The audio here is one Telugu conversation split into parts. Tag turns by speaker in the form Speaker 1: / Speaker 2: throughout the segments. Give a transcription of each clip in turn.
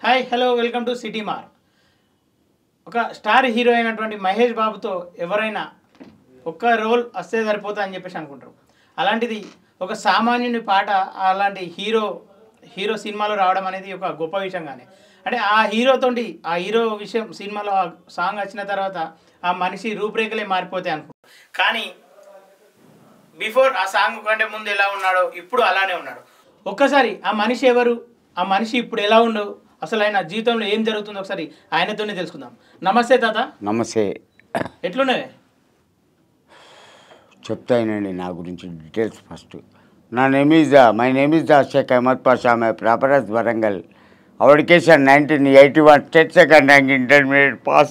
Speaker 1: Hi hello welcome to city మార్. ఒక స్టార్ హీరో అయినటువంటి మహేష్ బాబుతో ఎవరైనా ఒక్క రోల్ వస్తే సరిపోతా అని చెప్పేసి అనుకుంటారు. అలాంటిది ఒక సామాన్యుని పాట అలాంటి హీరో సినిమాలో రావడం అనేది ఒక గొప్ప విషయంగానే. అంటే ఆ హీరో విషయం సినిమాలో ఆ సాంగ్ వచ్చిన తర్వాత ఆ మనిషి రూపురేఖలే మారిపోతాయి అనుకుంటారు. కానీ బిఫోర్ ఆ సాంగ్ కంటే ముందు ఎలా ఉన్నాడో ఇప్పుడు అలానే ఉన్నాడు. ఒక్కసారి ఆ మనిషి ఎవరు, ఆ మనిషి ఇప్పుడు ఎలా ఉండవు, అసలు ఆయన జీవితంలో ఏం జరుగుతుందో ఒకసారి ఆయనతోనే తెలుసుకుందాం. నమస్తే తాత.
Speaker 2: నమస్తే.
Speaker 1: ఎట్లున్నావే?
Speaker 2: చెప్తానండి నా గురించి details first. My name is Sheikh Ahmed Pasha. My proper as Warangal. Our education 1981, state second rank intermediate pass.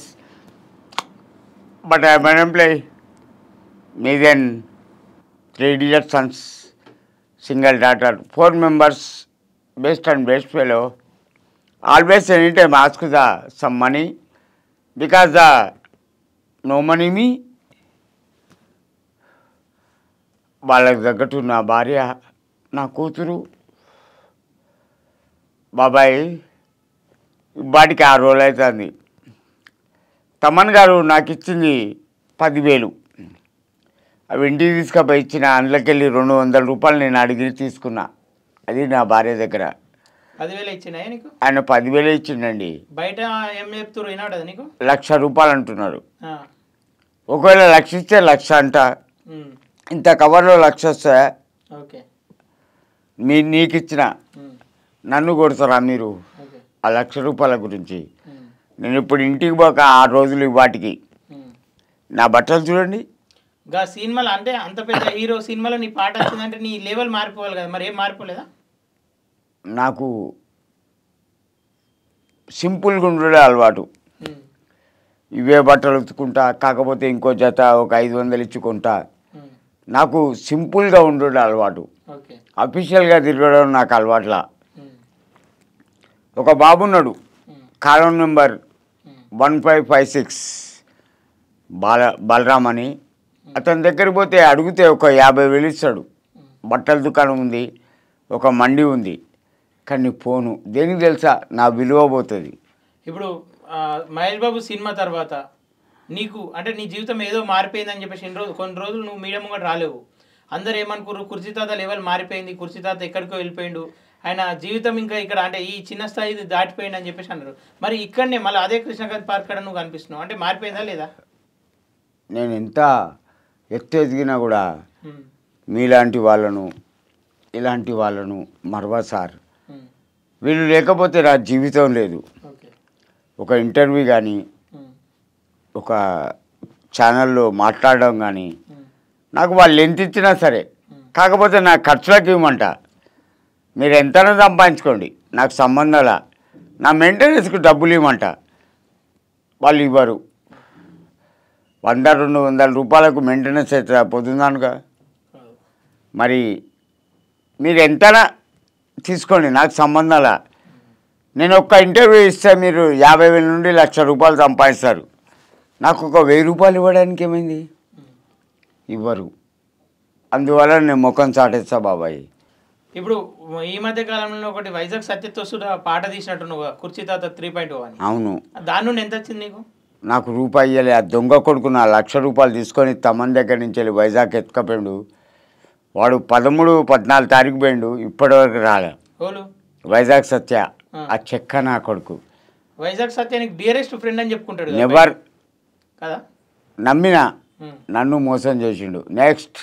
Speaker 2: But I am unemployed. Me then 3 dear sons, single daughter, 4 members, best and best fellow. Always anytime ask some money because no money me. వాళ్ళకి తగ్గట్టు నా భార్య, నా కూతురు, బాబాయ్ వాటికి 6 రోజులు అవుతుంది. తమన్ గారు నాకు ఇచ్చింది 10,000. అవి ఇంటికి తీసుకుపోయి ఇచ్చిన. అందులోకెళ్ళి 200 రూపాయలు నేను అడిగి తీసుకున్నా. అది నా భార్య దగ్గర.
Speaker 1: 10,000 ఇచ్చినాయా నీకు?
Speaker 2: ఆయన 10,000 ఇచ్చిండండి.
Speaker 1: బయట ఏం చెప్తున్నారు వినాడు నీకు?
Speaker 2: 1,00,000 రూపాయలు అంటున్నారు. ఒకవేళ 1,00,000 ఇస్తే 1,00,000 అంట. ఇంత కవర్లో 1,00,000 వస్తే
Speaker 1: ఓకే
Speaker 2: నీకు ఇచ్చిన నన్ను కొడతారా మీరు ఆ 1,00,000 రూపాయల గురించి? నేను ఇప్పుడు ఇంటికి పోక 6 రోజులు వాటికి. నా బట్టలు చూడండి.
Speaker 1: గా సినిమాలో అంటే అంత పెద్ద హీరో సినిమాలో నీ పాట వచ్చిందంటే నీ లెవెల్ మారిపోవాలి కదా, మరి ఏం మారిపోలేదా?
Speaker 2: నాకు సింపుల్గా ఉండడే అలవాటు. ఇవే బట్టలు ఉతుకుంటా, కాకపోతే ఇంకో జత ఒక 500 ఇచ్చుకుంటా. నాకు సింపుల్గా ఉండడే అలవాటు. అఫీషియల్గా తిరగడం నాకు అలవాట్లా. ఒక బాబు ఉన్నాడు, కాలం నెంబర్ 1556, బలరామ్ అని. అతని దగ్గరికి పోతే అడిగితే ఒక 50,000 ఇస్తాడు. బట్టల దుకాణం ఉంది, ఒక మండి ఉంది. కానీ పోను. దేనికి తెలుసా? నా విలువ పోతుంది. ఇప్పుడు
Speaker 1: మహేష్ బాబు సినిమా తర్వాత నీకు అంటే నీ జీవితం ఏదో మారిపోయిందని చెప్పేసి కొన్ని రోజులు నువ్వు మీడియా ముంగట రాలేవు. అందరు ఏమనుకున్నారు, కుర్చీ తాత లెవెల్ మారిపోయింది, కుర్చీ తాత ఎక్కడికో వెళ్ళిపోయిండు, ఆయన జీవితం ఇంకా ఇక్కడ అంటే ఈ చిన్న స్థాయి దాటిపోయింది అని చెప్పేసి అన్నారు. మరి ఇక్కడనే మళ్ళీ అదే కృష్ణకాంత్ పార్క్ కాడ నువ్వు కనిపిస్తున్నావు అంటే మారిపోయిందా లేదా?
Speaker 2: నేను ఎంత ఎత్తు ఎదిగినా కూడా మీలాంటి వాళ్ళను ఇలాంటి వాళ్ళను మరవా సార్. వీళ్ళు లేకపోతే నా జీవితం లేదు. ఒక ఇంటర్వ్యూ కానీ ఒక ఛానల్లో మాట్లాడడం కానీ నాకు వాళ్ళు ఎంత ఇచ్చినా సరే, కాకపోతే నా ఖర్చులకు ఇవ్వమంట. మీరు ఎంతైనా సంపాదించుకోండి, నాకు సంబంధాల. నా మెయింటెనెన్స్కి డబ్బులు ఇవ్వమంట. వాళ్ళు ఇవ్వరు. 100-200 రూపాయలకు మెయింటెనెన్స్ అవుతుందా పొద్దున్నానుగా? మరి మీరు ఎంతైనా తీసుకోండి, నాకు సంబంధాల. నేను ఒక్క ఇంటర్వ్యూ ఇస్తే మీరు 50,000 నుండి 1,00,000 రూపాయలు సంపాదిస్తారు. నాకు ఒక 1,000 రూపాయలు ఇవ్వడానికి ఏమైంది? ఇవ్వరు. అందువల్ల నేను ముఖం చాటేస్తా బాబాయ్.
Speaker 1: ఇప్పుడు ఈ మధ్య కాలంలో ఒకటి వైజాగ్ సత్యతో పాట తీసినట్టు నువ్వు కుర్చీ తాత 3.0 అని.
Speaker 2: అవును.
Speaker 1: దాని నుండి ఎంత వచ్చింది నీకు?
Speaker 2: నాకు రూపాయి ఇవ్వలే. ఆ దొంగ కొడుకు నా 1,00,000 రూపాయలు తీసుకొని తమన్ దగ్గర నుంచి వెళ్ళి వైజాగ్ ఎత్తుకపోయిండు. వాడు 13-14 తారీఖు పోయిండు, ఇప్పటివరకు రాలే. వైజాగ్ సత్య ఆ చెక్క నా కొడుకు.
Speaker 1: వైజాగ్ సత్య నీకు డియరెస్ట్ ఫ్రెండ్ అని చెప్పుకుంటాడు.
Speaker 2: నెవర్
Speaker 1: కదా, నమ్మినా
Speaker 2: నన్ను మోసం చేసిండు. నెక్స్ట్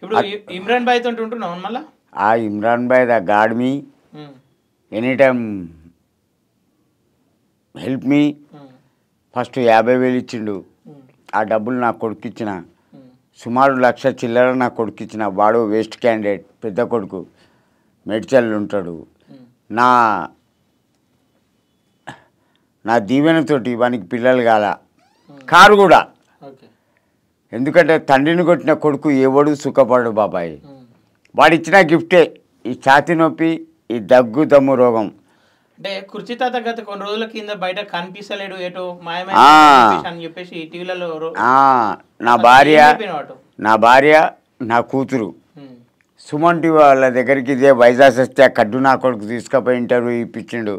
Speaker 1: ఇప్పుడు ఇమ్రాన్ బాయ్ తోటి ఉంటున్నావు మళ్ళా?
Speaker 2: ఆ ఇమ్రాన్ బాయ్ the god me, any time help me. First 50,000 ఇచ్చిండు. ఆ డబ్బులు నా కొడుకు ఇచ్చిన. సుమారు 1,00,000 చిల్లర నా కొడుకు ఇచ్చిన. వాడు వేస్ట్ క్యాండిడేట్, పెద్ద కొడుకు మెడ్చల్ ఉంటాడు. నా దీవెనతోటి వానికి పిల్లలు కాల, కారు కూడా. ఎందుకంటే తండ్రిని కొట్టిన కొడుకు ఎవడు సుఖపడు బాబాయ్. వాడిచ్చిన గిఫ్టే ఈ ఛాతీ నొప్పి, ఈ దగ్గు దమ్ము రోగం.
Speaker 1: అంటే కుర్చీ తాత గత కొన్ని రోజుల కింద బయట కనిపిస్తలేడు, ఏటో మాయమని చెప్పేసి టీవీలలో.
Speaker 2: నా భార్య నా కూతురు సుమన్ టీవీ వాళ్ళ దగ్గరికి ఇదే వైజాగ్ వస్తే కడ్డు నా కొడుకు తీసుకుపోయి ఇంటర్వ్యూ ఇప్పించిండు.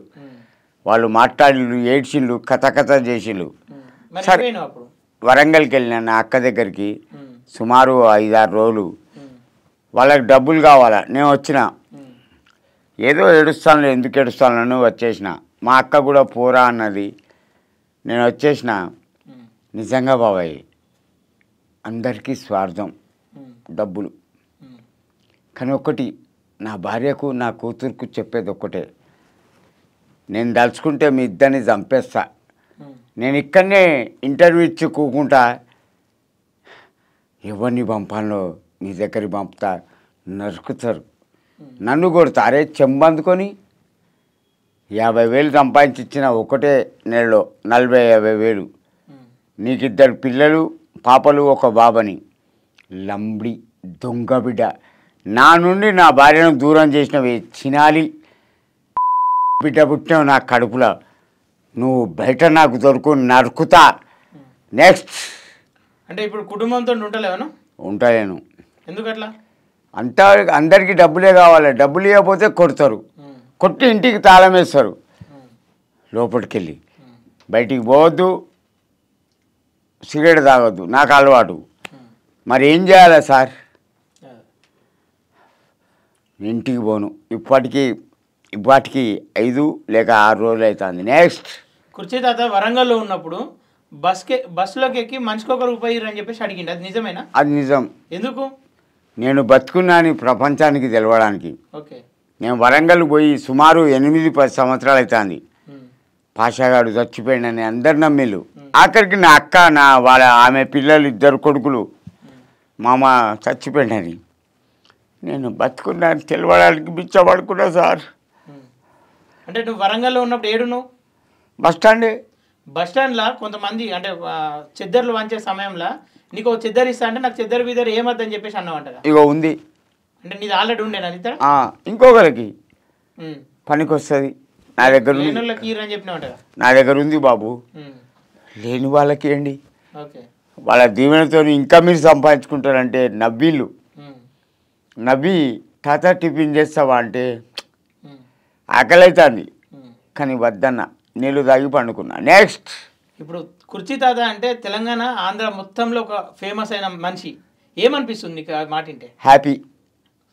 Speaker 2: వాళ్ళు మాట్లాడిళ్ళు ఏడ్చిళ్ళు కథ చేసిళ్ళు.
Speaker 1: మరి
Speaker 2: సరే
Speaker 1: పోయినావు అప్పుడు
Speaker 2: వరంగల్కి వెళ్ళిన నా అక్క దగ్గరికి
Speaker 1: ఉమ్,
Speaker 2: సుమారు 5-6 రోజులు.
Speaker 1: ఉమ్,
Speaker 2: వాళ్ళకి డబ్బులు కావాలా, నేను వచ్చిన ఏదో ఏడుస్తాను, ఎందుకు ఏడుస్తాను వచ్చేసిన. మా అక్క కూడా పోరా అన్నది, నేను వచ్చేసిన.
Speaker 1: ఉమ్,
Speaker 2: నిజంగా బాబాయ్ అందరికీ స్వార్థం
Speaker 1: ఉమ్,
Speaker 2: డబ్బులు.
Speaker 1: ఉమ్,
Speaker 2: కానీ ఒక్కటి నా భార్యకు నా కూతురుకు చెప్పేది ఒక్కటే, నేను దలుచుకుంటే మీ ఇద్దరిని చంపేస్తా.
Speaker 1: ఉమ్,
Speaker 2: నేను ఇక్కడనే ఇంటర్వ్యూ ఇచ్చి కూకుంటా, ఎవరిని పంపాలో మీ దగ్గరికి పంపుతా, నరుకుతారు, నన్ను కొడతారే చెంబందుకొని. 50,000 సంపాదించి ఇచ్చిన ఒకటే నెలలో 40-50,000.
Speaker 1: ఉమ్,
Speaker 2: నీకు 2 పిల్లలు పాపలు ఒక బాబని. లంబడి దొంగ బిడ్డ, నా నుండి నా భార్యను దూరం చేసినవి చినాలి బిడ్డ పుట్టినావు నా కడుపులో, నువ్వు బయట నాకు దొరుకు నరుకుతా. నెక్స్ట్
Speaker 1: అంటే ఇప్పుడు కుటుంబంతో ఉంటలేవను
Speaker 2: ఉంటాను.
Speaker 1: ఎందుకట్లా?
Speaker 2: అంతా అందరికీ డబ్బులే కావాలి, డబ్బులు ఇవ్వకపోతే కొడతారు,
Speaker 1: ఉమ్,
Speaker 2: కొట్టి ఇంటికి తాళం వేస్తారు.
Speaker 1: ఉమ్,
Speaker 2: లోపలికి వెళ్ళి
Speaker 1: ఉమ్,
Speaker 2: బయటికి పోవద్దు, సిగరెట్ తాగొద్దు, నాకు అలవాటు.
Speaker 1: ఉమ్,
Speaker 2: మరి ఏం చేయాలి సార్?
Speaker 1: అదే.
Speaker 2: ఇంటికి పోను. ఇప్పటికి 5 లేక 6 రోజులు అవుతుంది. నెక్స్ట్
Speaker 1: కుర్చీ తాత వరంగల్లో ఉన్నప్పుడు బస్సులోకి ఎక్కి మనిషికి ₹1 అని చెప్పేసి అడిగిండు, అది నిజమేనా?
Speaker 2: అది నిజం.
Speaker 1: ఎందుకు?
Speaker 2: నేను బతుకున్నాను ప్రపంచానికి తెలవడానికి.
Speaker 1: ఓకే.
Speaker 2: నేను వరంగల్ పోయి సుమారు 8-10 సంవత్సరాలు అవుతుంది.
Speaker 1: ఉమ్,
Speaker 2: పాషాగాడు చచ్చిపోయిందని అందరు నమ్మిళ్ళు. ఆఖరికి నా అక్క ఆమె పిల్లలు 2 కొడుకులు మామ చచ్చిపోయిందని. నేను బతుకున్నాను తెలవడానికి బిచ్చపడుకున్నా సార్.
Speaker 1: ఉమ్. అంటే నువ్వు వరంగల్లో ఉన్నప్పుడు ఏడు నువ్వు
Speaker 2: బస్
Speaker 1: బస్టాండ్లో కొంతమంది అంటే చెద్దర్లు వంచే సమయంలో నీకు ఒక చెద్దరు ఇస్తా అంటే నాకు చెద్దరు బిద్దరు ఏమద్దని చెప్పేసి అన్నావంటగా.
Speaker 2: ఇగో ఉంది.
Speaker 1: అంటే నీది ఆల్రెడీ ఉండేనా ఇతర?
Speaker 2: ఇంకొకరికి పనికి వస్తుంది. నా దగ్గర
Speaker 1: కీర్ అని చెప్పినావంటగా.
Speaker 2: నా దగ్గర ఉంది బాబు. లేని వాళ్ళకి ఏంటి,
Speaker 1: ఓకే.
Speaker 2: వాళ్ళ దీవెనతో ఇంకా మీరు సంపాదించుకుంటారంటే నవ్విళ్ళు. నవ్వి తాత టిఫిన్ చేస్తావా అంటే ఆకలి అవుతుంది కానీ వద్దన్న, నీళ్ళు తాగి పండుకున్నా. నెక్స్ట్
Speaker 1: ఇప్పుడు కుర్చీ తాత అంటే తెలంగాణ ఆంధ్ర మొత్తంలో ఒక ఫేమస్ అయిన మనిషి. ఏమనిపిస్తుంది నీకు ఆ మాట వింటే?
Speaker 2: హ్యాపీ.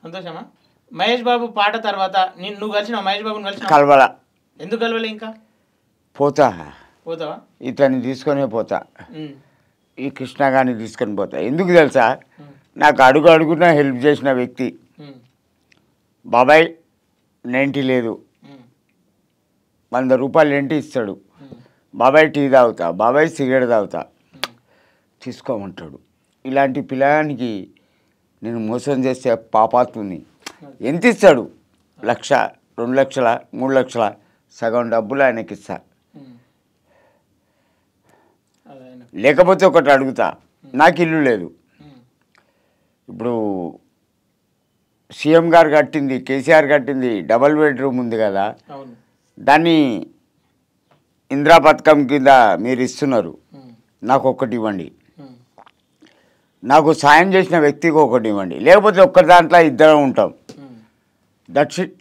Speaker 1: సంతోషమా? మహేష్ బాబు పాట తర్వాత నువ్వు కలిసినావు మహేష్ బాబుని కలిసిన?
Speaker 2: కలవల.
Speaker 1: ఎందుకు కలవలే? ఇంకా
Speaker 2: పోతావా? ఇతన్ని తీసుకొని పోతా, ఈ కృష్ణ గారిని తీసుకొని పోతా. ఎందుకు తెలుసా, నాకు అడుగున హెల్ప్ చేసిన వ్యక్తి. బాబాయ్ 90 లేదు, 100 రూపాయలు ఏంటి ఇస్తాడు. బాబాయ్ టీ తాగుతా, బాబాయ్ సిగరెట్ తాగుతా, తీసుకోమంటాడు. ఇలాంటి పిల్లగానికి నేను మోసం చేస్తే పాపాత్ముని. ఎంత ఇస్తాడు? 1,00,000, 2 లక్షల, 3 లక్షల, సగం డబ్బులు ఆయనకి ఇస్తా. లేకపోతే ఒకటి అడుగుతా, నాకు ఇల్లు లేదు. ఇప్పుడు సీఎం గారు కట్టింది, కేసీఆర్ కట్టింది డబల్ బెడ్రూమ్ ఉంది కదా, దాన్ని ఇందిరా పథకం కింద మీరు ఇస్తున్నారు, నాకు ఒక్కటి ఇవ్వండి. నాకు సాయం చేసిన వ్యక్తికి ఒకటి ఇవ్వండి, లేకపోతే ఒక్కరి దాంట్లో ఇద్దరం ఉంటాం. That's it.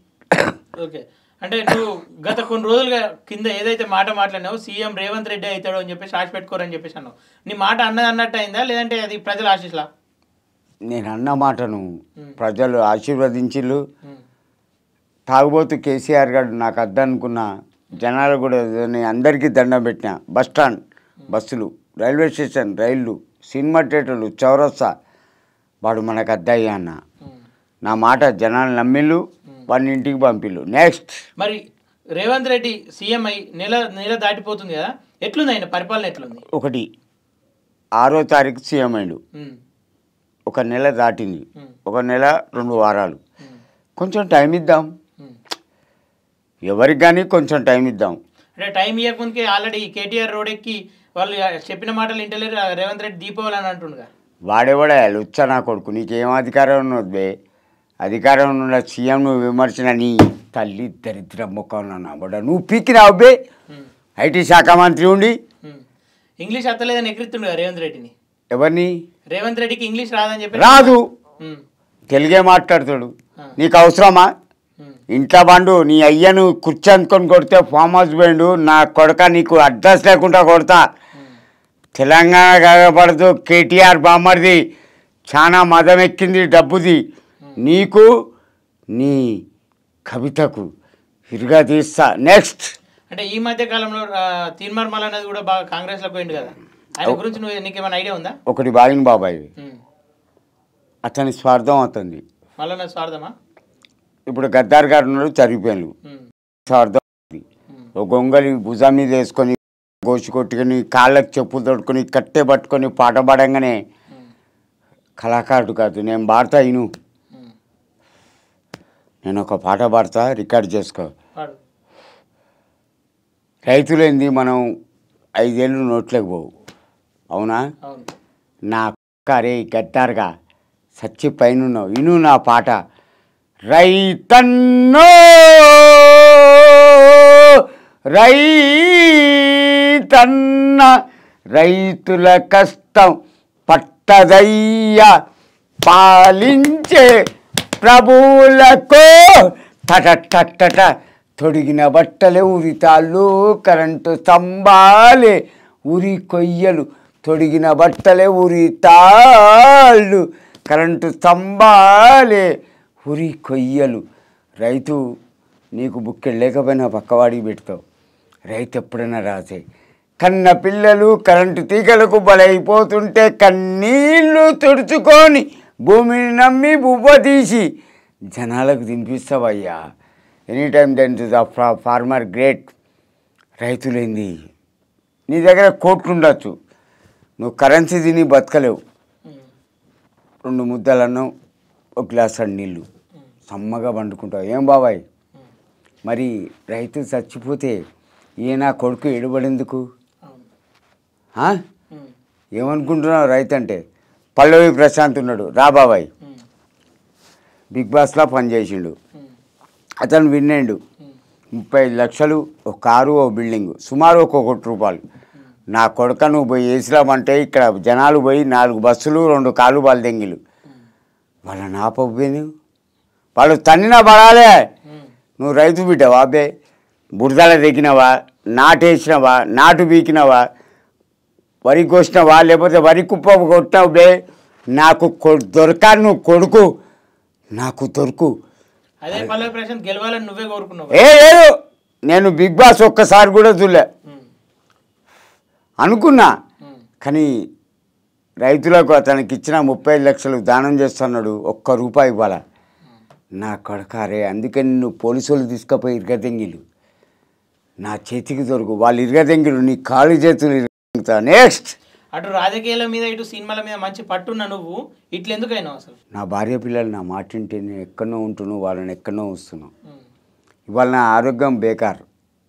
Speaker 1: ఓకే. అంటే నువ్వు గత కొన్ని రోజులుగా కింద ఏదైతే మాట మాట్లాడినావు, సీఎం రేవంత్ రెడ్డి అవుతాడు అని చెప్పేసి ఆశ పెట్టుకోరని చెప్పేసి అన్నావు. నీ మాట అన్నట్టు అయిందా లేదంటే అది ప్రజల ఆశీస్లా?
Speaker 2: నేను అన్న మాటను ప్రజలు ఆశీర్వదించిళ్ళు. తాగుబోతు కేసీఆర్ గారు నాకు అద్దనుకున్న జనాలు కూడా అందరికీ దండం పెట్టిన. బస్టాండ్, బస్సులు, రైల్వే స్టేషన్, రైళ్ళు, సినిమా థియేటర్లు, చౌరస్తా, వాడు మనకు అద్దయ్యా అన్న. నా మాట జనాలు నమ్మిళ్ళు, వాడిని ఇంటికి పంపిళ్ళు. నెక్స్ట్
Speaker 1: మరి రేవంత్ రెడ్డి సీఎం అయి నెల దాటిపోతుంది కదా, ఎట్లుంది ఆయన పరిపాలన ఎట్లుంది?
Speaker 2: 6వ తారీఖు సీఎం అయిండు, 1 నెల దాటింది, 1 నెల 2 వారాలు. కొంచెం టైం ఇద్దాం, ఎవరికి కానీ కొంచెం టైం ఇద్దాం.
Speaker 1: అంటే టైం ఇవ్వకముందుకే ఆల్రెడీ కేటీఆర్ రోడ్ ఎక్కి వాళ్ళు చెప్పిన మాటలు ఇంటలేరు, రేవంత్ రెడ్డి దీపావళి అని అంటుండగా.
Speaker 2: వాడేవాడే లుచ్చా నా కొడుకు, నీకేం అధికారం ఉన్నది బే? అధికారం ఉన్న సీఎం నువ్వు విమర్శన, నీ తల్లి దరిద్ర ముఖం అన్నమాట. నువ్వు పీకినావు బే, ఐటీ శాఖ మంత్రి ఉండి.
Speaker 1: ఇంగ్లీష్ అత్తలేదని ఎక్కిరిస్తుండగా రేవంత్ రెడ్డిని.
Speaker 2: ఎవరిని?
Speaker 1: రేవంత్ రెడ్డికి ఇంగ్లీష్ రాదని చెప్పి.
Speaker 2: రాదు, తెలుగే మాట్లాడతాడు. నీకు అవసరమా? ఇంట్లో బండు నీ అయ్యను కూర్చొనుకొని కొడితే ఫామ్ హౌస్ పోయిండు నా కొడక నీకు అడ్రస్ లేకుండా కొడతా తెలంగాణ కాగపడదు కేటీఆర్ బామ్మర్ది చాలా మదం ఎక్కింది డబ్బుది నీకు నీ కవితకు ఇరుగా తీస్తా నెక్స్ట్
Speaker 1: అంటే ఈ మధ్య కాలంలో తీన్మార్ మల్లన్న అనేది కూడా బాగా కాంగ్రెస్లో పోయింది కదా ఆయన గురించి నీకేమైనా ఐడియా ఉందా
Speaker 2: ఒకటి బాగిన బాబాయ్ అతని స్వార్థం అవుతుంది
Speaker 1: మల్లన్న స్వార్థమా
Speaker 2: ఇప్పుడు గద్దార్ గారు ఉన్నాడు చరిగిపోయాను స్వార్థం ఒక గొంగలి భుజం మీద వేసుకొని గోసి కొట్టుకొని కాళ్ళకి చెప్పులు తొడుకొని కట్టె పట్టుకొని పాట పాడంగానే కళాకారుడు కాదు నేను పాడతా ఇను నేను ఒక పాట పాడతా రికార్డ్ చేసుకో రైతులేంది మనం 5 ఏళ్ళు నోట్లేక పోవు అవునా నా రే గద్దారుగా సచ్చి పైన ఇను నా పాట రైతన్నో రైతన్న రైతుల కష్టం పట్టదయ్యా పాలించే ప్రభువులకో టట తొడిగిన బట్టలే ఉరితాళ్ళు కరెంటు స్తంభాలే ఉరి కొయ్యలు తొడిగిన బట్టలే ఉరితాళ్ళు కరెంటు స్తంభాలే ఉరి కొయ్యలు రైతు నీకు బుక్కెడు లేకపోయినా పక్కవాడికి పెడతావు రైతు ఎప్పుడైనా రాసే కన్న పిల్లలు కరెంటు తీగలకు బలైపోతుంటే కన్నీళ్ళు తుడుచుకొని భూమిని నమ్మి బువ్వ తీసి జనాలకు తినిపిస్తావయ్యా any time then to the farmer great రైతులేంది నీ దగ్గర కోట్లు ఉండొచ్చు నువ్వు కరెన్సీ తిని బతకలేవు 2 ముద్దలు అన్నం 1 గ్లాసు నీళ్ళు సమ్మగా వండుకుంటావు ఏం బాబాయ్ మరి రైతు చచ్చిపోతే ఈయన కొడుకు ఎడుబడేందుకు ఏమనుకుంటున్నావు రైతు అంటే పల్లవి ప్రశాంత్ ఉన్నాడు రా బాబాయ్ బిగ్ బాస్లో పనిచేసిండు అతను విన్నాడు 35 లక్షలు ఒక కారు ఓ బిల్డింగు సుమారు 1 కోటి రూపాయలు నా కొడుక నువ్వు పోయి వేసిరామంటే ఇక్కడ జనాలు పోయి 4 బస్సులు 2 కాలుబాలు దెంగిలు వాళ్ళని ఆపపోయి వాళ్ళు తన్నినా పడాలే నువ్వు రైతు బిడ్డవా అబ్బే బురదల దిగినవా నాటేసినవా నాటు బీకినవా వరి కోసినవా లేకపోతే వరి కుప్ప కొట్టినావు బే నాకు దొరకా నువ్వు కొడుకు నాకు దొరుకు
Speaker 1: అదే పల్లవి ప్రశాంత్ గెలవాలని నువ్వే కోరుకున్నావు
Speaker 2: లేదు నేను బిగ్ బాస్ ఒక్కసారి కూడా చూడలే అనుకున్నా కానీ రైతులకు అతనికి ఇచ్చిన 35 లక్షలు దానం చేస్తున్నాడు 1 రూపాయి ఇవ్వాల నా కొడకారే అందుకని నువ్వు పోలీసులు తీసుకుపోయి ఇరగదెంగిలు నా చేతికి దొరుకు వాళ్ళు ఇరగదెంగిలు నీ కాళ్ళు చేతులు ఇరగ నెక్స్ట్
Speaker 1: అటు రాజకీయాల మీద ఇటు సినిమాల మీద మంచి పట్టున్న నువ్వు ఇట్లా ఎందుకైనావు అసలు
Speaker 2: నా భార్య పిల్లలు నా మాట వింటే నేను ఎక్కడో ఉంటున్నావు వాళ్ళని ఎక్కడో వస్తున్నావు ఇవాళ నా ఆరోగ్యం బేకార్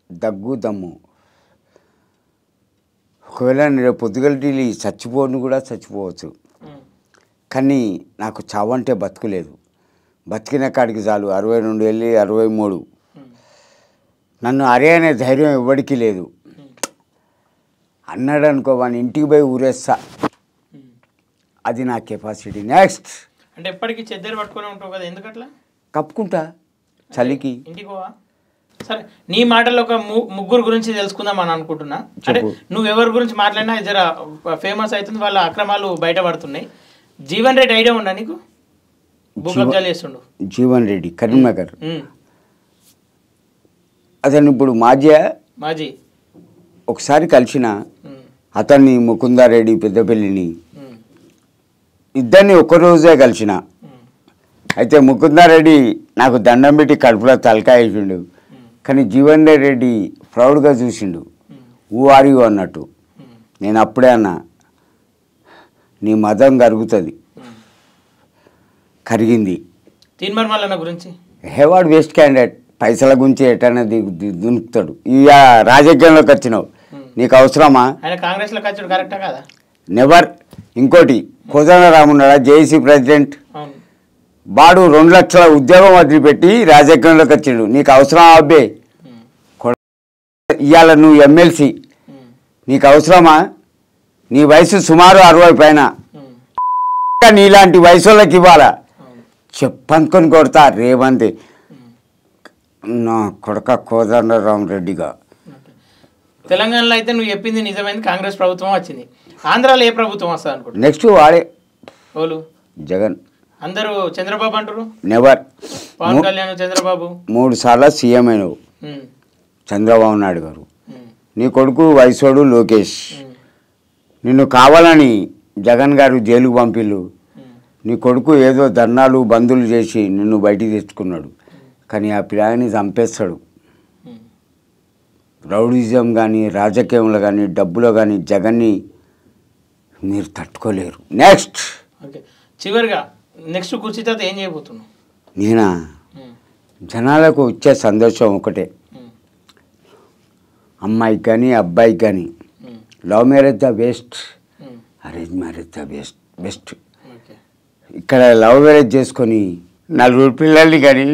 Speaker 2: దగ్గు దమ్ము ఒకవేళ నేను పొద్దుగలటి చచ్చిపోను కూడా చచ్చిపోవచ్చు కానీ నాకు చావంటే బతుకులేదు బతికిన కాడికి చాలు 62 వెళ్ళి 63 నన్ను అరే అనే ధైర్యం ఎవ్వడికి లేదు అన్నాడు అనుకో వాని ఇంటికి పోయి ఊరేస్తా అది నా కెపాసిటీ నెక్స్ట్
Speaker 1: అంటే ఎప్పటికీ చెద్దరు పట్టుకొని ఉంటావు కదా ఎందుకట్లా
Speaker 2: కప్పుకుంటా చలికి
Speaker 1: ఇంటికి పోవా సరే నీ మాటల్లో ఒక ముగ్గురు గురించి తెలుసుకుందాం అని అనుకుంటున్నా అంటే నువ్వు ఎవరి గురించి మాట్లాడినా జర ఫేమస్ అవుతుంది వాళ్ళ అక్రమాలు బయటపడుతున్నాయి జీవన్ రెడ్డి ఐడియా ఉందా నీకు భూకబ్జాలు చేస్తుండు
Speaker 2: జీవన్ రెడ్డి కరీంనగర్ అతను ఇప్పుడు మాజీ ఒకసారి కలిసిన అతన్ని ముకుందారెడ్డి పెద్దపల్లిని ఇద్దరిని ఒక్కరోజే కలిసిన అయితే ముకుందారెడ్డి నాకు దండం పెట్టి కడుపులో తలకాయ వేసిండు కానీ జీవన్ రెడ్డి ప్రౌడ్గా చూసిండు ఊ ఆర్ యు అన్నట్టు నేను అప్పుడే అన్నా నీ మదం కరుగుతుంది కరిగింది
Speaker 1: తీన్మార్ మల్లన్న గురించి
Speaker 2: హేవాడ్ వేస్ట్ క్యాండిడేట్ పైసల గురించి ఎటైనా దునుకుతాడు ఇక రాజకీయంలోకి వచ్చినావు నీకు అవసరమా
Speaker 1: ఆయన కాంగ్రెస్లోకి వచ్చాడు కరెక్టా కదా
Speaker 2: నెవర్ ఇంకోటి కోదండరామున్నాడా జేఏసీ ప్రెసిడెంట్ వాడు 2 లక్షల ఉద్యోగం వదిలిపెట్టి రాజకీయంలోకి వచ్చాడు నీకు అవసరం అబ్బే ఇవాళ నువ్వు ఎమ్మెల్సీ నీకు అవసరమా నీ వయసు సుమారు 60 పైన నీలాంటి వయసు వాళ్ళకి ఇవ్వాలా చెప్పనుకొని కొడతా రేవంత్ నా కొడుక కోదండరామ్ రెడ్డిగా.
Speaker 1: తెలంగాణలో అయితే నువ్వు చెప్పింది నిజమైంది, కాంగ్రెస్ ప్రభుత్వం వచ్చింది. ఆంధ్రాలో ఏ ప్రభుత్వం వస్తుంది అనుకుంటున్నా?
Speaker 2: నెక్స్ట్ వాడే
Speaker 1: ఓలు
Speaker 2: జగన్.
Speaker 1: అందరూ చంద్రబాబు అంటారు.
Speaker 2: నెవర్.
Speaker 1: పవన్ కళ్యాణ్ చంద్రబాబు
Speaker 2: 3 సార్లు సీఎం అయినవు చంద్రబాబు నాయుడు గారు. నీ కొడుకు వయసోడు లోకేష్. నిన్ను కావాలని జగన్ గారు జైలుకు పంపిళ్ళు. నీ కొడుకు ఏదో ధర్నాలు బందులు చేసి నిన్ను బయటికి తెచ్చుకున్నాడు. కానీ ఆ పిల్లాన్ని చంపేస్తాడు. రౌడిజం కానీ రాజకీయంలో కానీ డబ్బులో కానీ జగన్ని మీరు తట్టుకోలేరు. నెక్స్ట్
Speaker 1: ఓకే, చివరిగా నెక్స్ట్ కుర్చీ తర్వాత ఏం చేయబోతున్నావు?
Speaker 2: నేనా జనాలకు వచ్చే సంతోషం ఒకటే, అమ్మాయికి కానీ అబ్బాయికి కానీ love marriage the best, arrange marriage the best. ఇక్కడ లవ్ మ్యారేజ్ చేసుకొని 4 పిల్లల్ని కానీ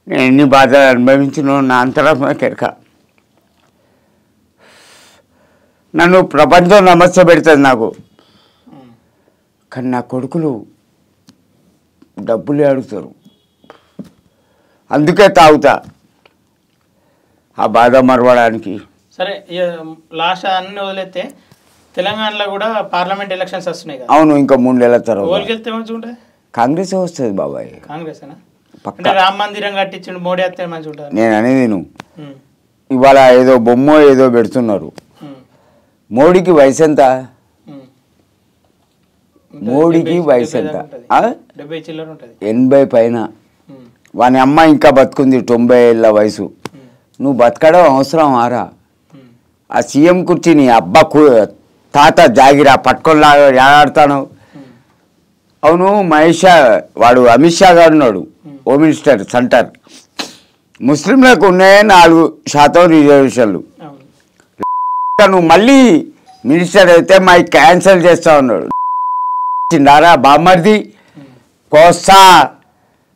Speaker 2: నేను ఎన్ని బాధలు అనుభవించినో నా అంతరాత్మ కెరక. నన్ను ప్రపంచం నమస్తే పెడుతుంది నాకు. కానీ నా కొడుకులు డబ్బులు అడుగుతారు, అందుకే తాగుతా ఆ బాధ మరవడానికి.
Speaker 1: సరే, లాస్ట్ అన్ని వదిలేస్తే తెలంగాణలో కూడా పార్లమెంట్ ఎలక్షన్స్ వస్తున్నాయి కదా.
Speaker 2: అవును, ఇంకా 3 నెలల తర్వాత
Speaker 1: ఓల్కి వెళ్తే మంచిగా ఉంటుంది.
Speaker 2: కాంగ్రెస్ వస్తుంది బాబాయ్.
Speaker 1: కాంగ్రెసేనా? అంటే రామ మందిరం కట్టించిండు మోడీ వస్తే మంచిగా ఉంటుంది.
Speaker 2: నేను అనేది ఇవాళ ఏదో బొమ్మ ఏదో పెడుతున్నారు. మోడీకి వయసు ఎంత? మోడీకి వయసు ఎంత?
Speaker 1: 70 చిల్లర ఉంటుంది.
Speaker 2: 80 పైన. వాని అమ్మ ఇంకా బతుకుంది 90 ఏళ్ళ వయసు. నువ్వు బతకడం అవసరం ఆరా? ఆ సీఎం కుర్చీ నీ అబ్బా తాత జాగిరా పట్టుకొని ఆడుతాను. అవును, వాడు అమిత్ షా గారు ఉన్నాడు, హోమ్ మినిస్టర్ సెంటర్. ముస్లింలకు ఉన్నాయే 4% రిజర్వేషన్లు. నువ్వు మళ్ళీ మినిస్టర్ అయితే మై క్యాన్సిల్ చేస్తా ఉన్నాడు. చిన్నారా బామ్మర్ది కోస్తా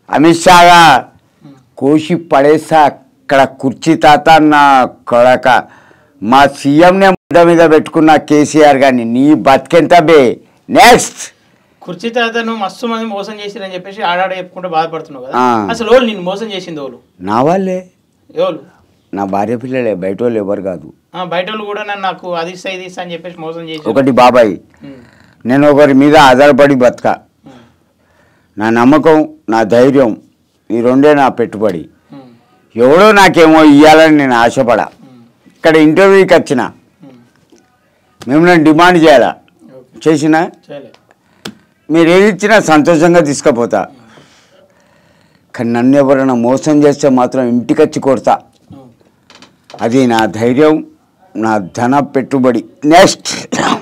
Speaker 2: అమిత్ షాగా కోసి పడేస్తా అక్కడ కుర్చీ తాత నా కొడక. మా సీఎంనే ముద్ద మీద పెట్టుకున్న కేసీఆర్ గారిని నీ బతికెంత బే. నెక్స్ట్
Speaker 1: కుర్చీ తాత నువ్వు మస్తు మంది మోసం చేసిరని చెప్పేసి ఆడాడ చెప్పుకుంటే బాధపడుతున్నావు కదా. అసలు వాళ్ళు నిన్ను మోసం చేసింది వాళ్ళు?
Speaker 2: నా వాళ్ళే.
Speaker 1: ఎవరు?
Speaker 2: నా భార్య పిల్లలే, బయట వాళ్ళు ఎవరు కాదు.
Speaker 1: బయట వాళ్ళు కూడా నాకు అది ఇస్తా ఇది ఇస్తా అని చెప్పేసి మోసం చేసి.
Speaker 2: ఒకటి బాబాయ్, నేను ఒకరి మీద ఆధారపడి బతక. నా నమ్మకం, నా ధైర్యం, ఈ 2 నా పెట్టుబడి. ఎవడో నాకేమో ఇవ్వాలని నేను ఆశపడా. ఇక్కడ ఇంటర్వ్యూకి వచ్చిన మేము నన్ను డిమాండ్ చేయాలా? చేసినా మీరు ఏది ఇచ్చినా సంతోషంగా తీసుకుపోతా. కానీ నన్ను ఎవరైనా మోసం చేస్తే మాత్రం ఇంటికి వచ్చి కొడతా. అది నా ధైర్యం, నా ధన పెట్టుబడి. నెక్స్ట్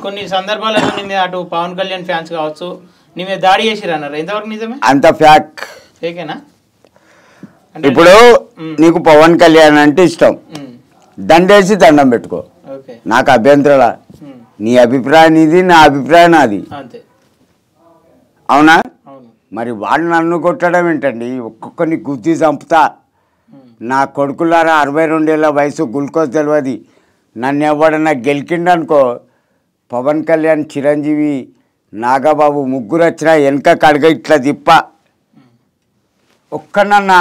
Speaker 1: కొన్ని సందర్భాలలో నీ మీద అటు పవన్ కళ్యాణ్ ఫ్యాన్స్ కావచ్చు నీ మీద దాడి చేసిరు అన్నారు, ఎంతవరకు నిజమే?
Speaker 2: అంత ఫ్యాక్.
Speaker 1: ఏకేనా?
Speaker 2: ఇప్పుడు నీకు పవన్ కళ్యాణ్ అంటే ఇష్టం, దండేసి దండం పెట్టుకో, నాకు అభ్యంతరాలా. నీ అభిప్రాయం ఇది, నా అభిప్రాయం నాది. అవునా? మరి వాళ్ళు నన్ను కొట్టడం ఏంటండి? ఒక్కొక్కరిని గుద్ది చంపుతా. నా కొడుకులారా 62 ఏళ్ళ వయసు, గుల్కోజ్ తెలియదు. నన్ను ఎవడన్నా గెలికిండనుకో, పవన్ కళ్యాణ్, చిరంజీవి, నాగబాబు ముగ్గురు వచ్చినా వెనక కడగ ఇట్లా తిప్ప. ఒక్కనన్నా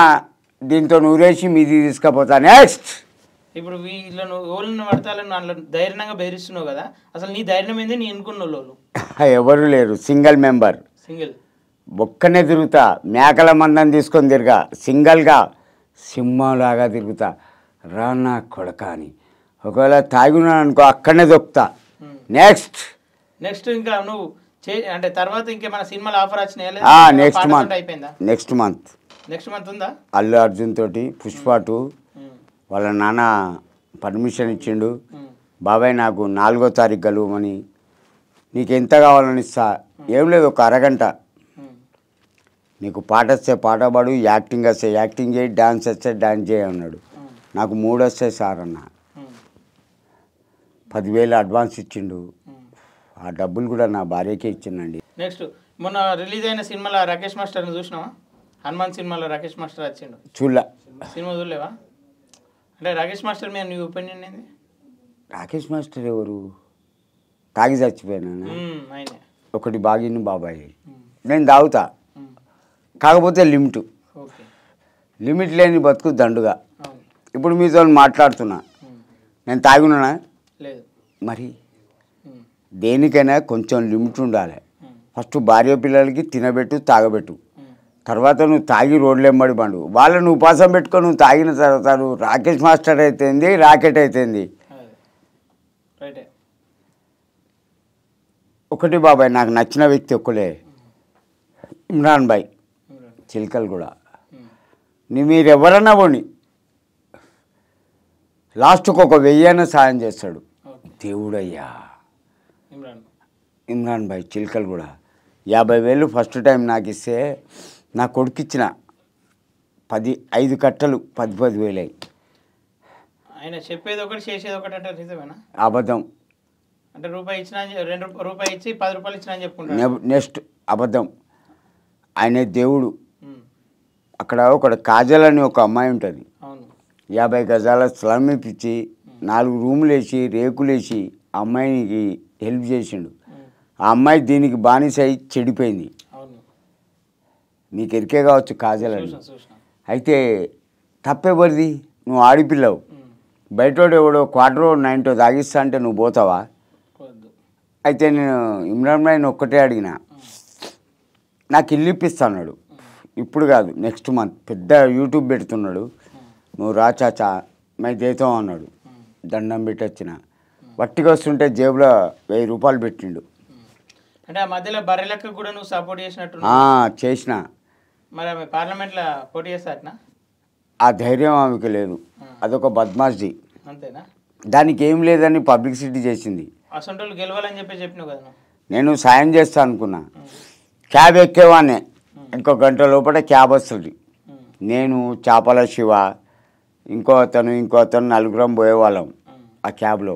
Speaker 2: దీంతో నూరేసి మీది తీసుకుపోతా. నెక్స్ట్
Speaker 1: ఇప్పుడు వీళ్ళను ఓళ్ళను పడతాలని అందులో ధైర్యంగా బెదిరిస్తున్నావు కదా, అసలు నీ ధైర్యం ఏంది? నీ ఎన్నుకున్న వాళ్ళు
Speaker 2: ఎవరు లేరు, సింగిల్ మెంబర్.
Speaker 1: సింగిల్
Speaker 2: ఒక్కనే తిరుగుతా, మేకల మందని తీసుకొని తిరగా, సింగల్గా సింహంలాగా తిరుగుతా. రానా కొడక అని ఒకవేళ తాగినాను అనుకో అక్కడనే దొక్కుతా. నెక్స్ట్
Speaker 1: ఇంకా నువ్వు అంటే తర్వాత ఇంకేమైనా సినిమాలు ఆఫర్ వచ్చినాయా?
Speaker 2: నెక్స్ట్ మంత్ ఉందా? అల్లు అర్జున్ తోటి పుష్ప 2. వాళ్ళ నాన్న పర్మిషన్ ఇచ్చిండు. బాబాయ్ నాకు 4వ తారీఖు కలువమని, నీకు ఎంత కావాలని ఇస్తా. ఏం లేదు, ఒక అరగంట. నీకు పాట వస్తే పాట పాడు, యాక్టింగ్ వస్తే యాక్టింగ్ చేయి, డాన్స్ వస్తే డాన్స్ చేయి అన్నాడు. నాకు 3 వస్తాయి సార్ అన్న. 10,000 అడ్వాన్స్ ఇచ్చిండు. ఆ డబ్బులు కూడా నా భార్యకే ఇచ్చిందండి.
Speaker 1: నెక్స్ట్ మొన్న రిలీజ్ అయిన సినిమాలో రాకేష్ మాస్టర్ని చూసినావా? హనుమాన్ సినిమాలో రాకేష్ మాస్టర్ వచ్చిండు.
Speaker 2: చూడలే.
Speaker 1: సినిమా చూడలేవా? అంటే రాకేష్ మాస్టర్ మీద నీ ఒపీనియన్ ఏంది?
Speaker 2: రాకేష్ మాస్టర్ ఎవరు? తాగి చచ్చిపోయాను. ఒకటి బాగిన్ని బాబాయ్, నేను తాగుతా, కాకపోతే లిమిట్. లిమిట్ లేని బతుకు దండుగా.
Speaker 1: అవును.
Speaker 2: ఇప్పుడు మీతో మాట్లాడుతున్నా, నేను తాగున్నానా?
Speaker 1: లేదు.
Speaker 2: మరి దేనికైనా కొంచెం లిమిట్ ఉండాలి. ఫస్ట్ భార్య పిల్లలకి తినబెట్టు, తాగబెట్టు. తర్వాత నువ్వు తాగి రోడ్లు ఎంబడి బండు. వాళ్ళను ఉపాసం పెట్టుకొని నువ్వు తాగిన తర్వాత నువ్వు రాకేష్ మాస్టర్ అయితేంది, రాకెట్ అయితేంది. ఒకటి బాబాయ్, నాకు నచ్చిన వ్యక్తి ఒక్కలే, ఇమ్రాన్ భాయ్ చిలకలు కూడా. మీరు ఎవరన్నా పోని లాస్ట్కి ఒక 1000 సాయం చేస్తాడు దేవుడయ్యా. ఇమ్రాన్ భాయ్ చిలకలు కూడా 50,000 ఫస్ట్ టైం నాకు ఇస్తే నా కొడుకు ఇచ్చిన 5 కట్టలు 10,000 అయ్యి.
Speaker 1: ఆయన చెప్పేది ఒకటి చేసేది ఒకటి అంటే నిజమేనా?
Speaker 2: అబద్ధం.
Speaker 1: అంటే రూపాయి ఇచ్చిన ₹2 ఇచ్చి 10 రూపాయలు ఇచ్చిన అని చెప్పుకుంటాను.
Speaker 2: నెక్స్ట్ అబద్ధం. ఆయన దేవుడు. అక్కడ ఒక కాజల్ అని ఒక అమ్మాయి ఉంటుంది, 50 గజాల స్థలం ఇప్పించి 4 రూములు వేసి రేకులు వేసి అమ్మాయికి హెల్ప్ చేసిండు. ఆ అమ్మాయి దీనికి బానిస అయి చెడిపోయింది. మీకు ఎరికే కావచ్చు కాజల్ అని. అయితే తప్పేవరిది? నువ్వు ఆడిపిల్లవు. బయటోడు ఎవడో క్వార్టరో 90 తాగిస్తా అంటే నువ్వు పోతావా? అయితే నేను ఇమ్రాన్ భాయ్ని ఒక్కటే అడిగిన, నాకు ఇల్లు ఇప్పిస్తాడు. ఇప్పుడు కాదు, నెక్స్ట్ మంత్ పెద్ద యూట్యూబ్ పెడుతున్నాడు. నువ్వు రా చాచా మై దేతాం అన్నాడు. దండం పెట్టి వచ్చిన. వట్టిగా వస్తుంటే జేబులో 1000 రూపాయలు పెట్టిండు.
Speaker 1: అంటే ఆ మధ్యలో బర్రెలకు కూడా నువ్వు సపోర్ట్ చేసినట్టు?
Speaker 2: చేసిన.
Speaker 1: మరి ఆమె పార్లమెంట్లో పోటీ చేస్తారనా?
Speaker 2: ఆ ధైర్యం ఆమెకు లేదు. అదొక బద్మాష్ది.
Speaker 1: అంతేనా? దానికి
Speaker 2: ఏం లేదని పబ్లిసిటీ చేసింది.
Speaker 1: అసంటోళ్ళు గెలవాలని చెప్పినావు కదా. నేను
Speaker 2: సాయం చేస్తా అనుకున్నా. క్యాబ్ ఎక్కేవాడినే, ఇంకో గంట లోపల క్యాబ్ వస్తుంది. నేను చేపల శివ ఇంకో అతను 4 పోయేవాళ్ళం ఆ క్యాబ్లో.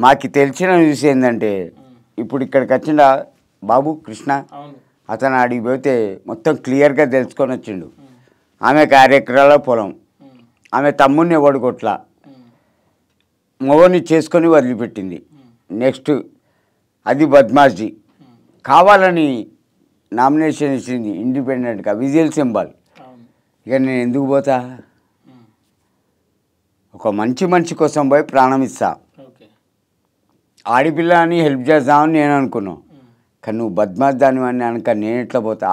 Speaker 2: మాకు తెలిసిన విషయం ఏంటంటే, ఇప్పుడు ఇక్కడికి వచ్చిండ బాబు కృష్ణ, అతను ఆడికి పోతే మొత్తం క్లియర్గా తెలుసుకొని వచ్చిండు. ఆమె 6 ఎకరాల పొలం, ఆమె తమ్ముడిని ఎవడు కొట్ల, మొగని చేసుకొని వదిలిపెట్టింది. నెక్స్ట్ అది బద్మాష్జీ. కావాలని నామినేషన్ ఇచ్చింది ఇండిపెండెంట్గా, విజిల్ సింబల్. ఇక నేను ఎందుకు పోతా? ఒక మనిషి కోసం పోయి ప్రాణం ఇస్తా. ఆడిపిల్ల అని హెల్ప్ చేద్దామని నేను అనుకున్నాను. కానీ నువ్వు బద్మాష్ దానివన్నీ అనక నేను ఎట్లా పోతా?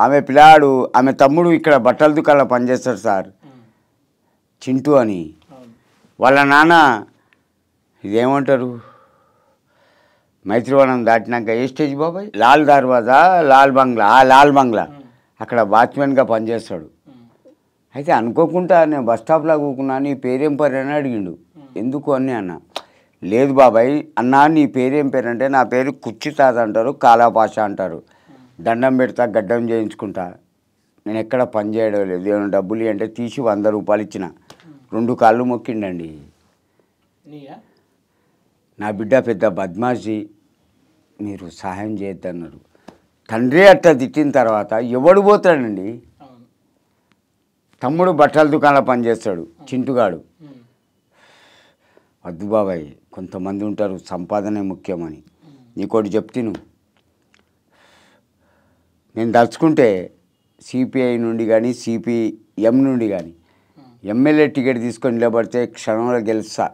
Speaker 2: ఆమె తమ్ముడు ఇక్కడ బట్టల దుకాణంలో పనిచేస్తాడు సార్, చింటూ అని. వాళ్ళ నాన్న ఇదేమంటారు, మైత్రివనం దాటినాక ఏ స్టేజ్ బాబాయ్, లాల్ దర్వాజా, లాల్ బంగ్లా అక్కడ వాచ్మెన్గా పనిచేస్తాడు. అయితే అనుకోకుండా నేను బస్ స్టాప్లో కూకున్నా, నీ పేరేం పేరు అని అడిగిండు. ఎందుకు అని అన్న. లేదు బాబాయ్ అన్నా, నీ పేరేం పేరు అంటే, నా పేరు కుర్చీ తాత అంటారు, కాలాపాష అంటారు. దండం పెడతా, గడ్డం చేయించుకుంటా, నేను ఎక్కడ పని చేయడం లేదు, ఏమైనా డబ్బులు అంటే తీసి 100 రూపాయలు ఇచ్చిన. 2 కాళ్ళు మొక్కిండండి. నా బిడ్డ పెద్ద బద్మాషి, మీరు సహాయం చేయొద్దన్నారు. తండ్రి అట్లా తిట్టిన తర్వాత ఎవడు పోతాడండి? తమ్ముడు బట్టల దుకాణంలో పనిచేస్తాడు చింటుగాడు. వద్దు బాబాయ్, కొంతమంది ఉంటారు సంపాదనే ముఖ్యమని. నీకోటి చెప్తాను, నేను తలుచుకుంటే సిపిఐ నుండి కానీ సిపిఎం నుండి కానీ ఎమ్మెల్యే టికెట్ తీసుకొని నిలబడితే క్షణంలో గెలుస్తా.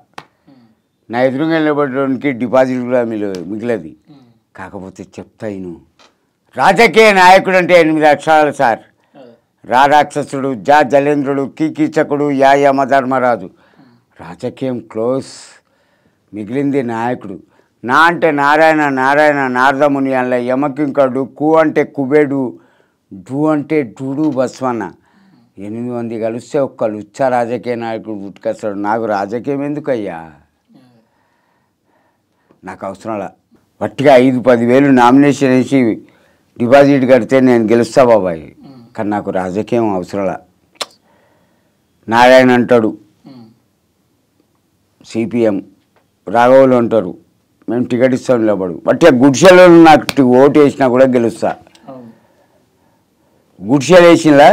Speaker 2: నా ఎదురుగా నిలబడడానికి డిపాజిట్ కూడా మిగిలది. కాకపోతే చెప్తాను, రాజకీయ నాయకుడు అంటే 8 అక్షరాలు సార్. రారాక్షసుడు, జలేంద్రుడు, కీకీచకుడు, యమధర్మరాజు. రాజకీయం క్లోజ్, మిగిలింది నాయకుడు. నా అంటే నారాయణ, నారదముని, అలా యమకింకడు, కు అంటే కుబేడు, డు అంటే డూడు బస్వన్న. 8 మంది కలిస్తే ఒక్క లుచ్చ రాజకీయ నాయకుడు పుట్టుకొస్తాడు. నాకు రాజకీయం ఎందుకయ్యా? నాకు అవసరంలా. వట్టిగా 5-10 వేలు నామినేషన్ వేసి డిపాజిట్ కడితే నేను గెలుస్తా బాబాయ్. కానీ నాకు రాజకీయం అవసరంలా. నారాయణ అంటాడు సిపిఎం, రాఘవులు అంటారు మేము టికెట్ ఇస్తాం నిలబడు. వట్టిగా గుడిసెలో నాకు ఓటు వేసినా కూడా గెలుస్తా. గుడిసెలు వేసినలా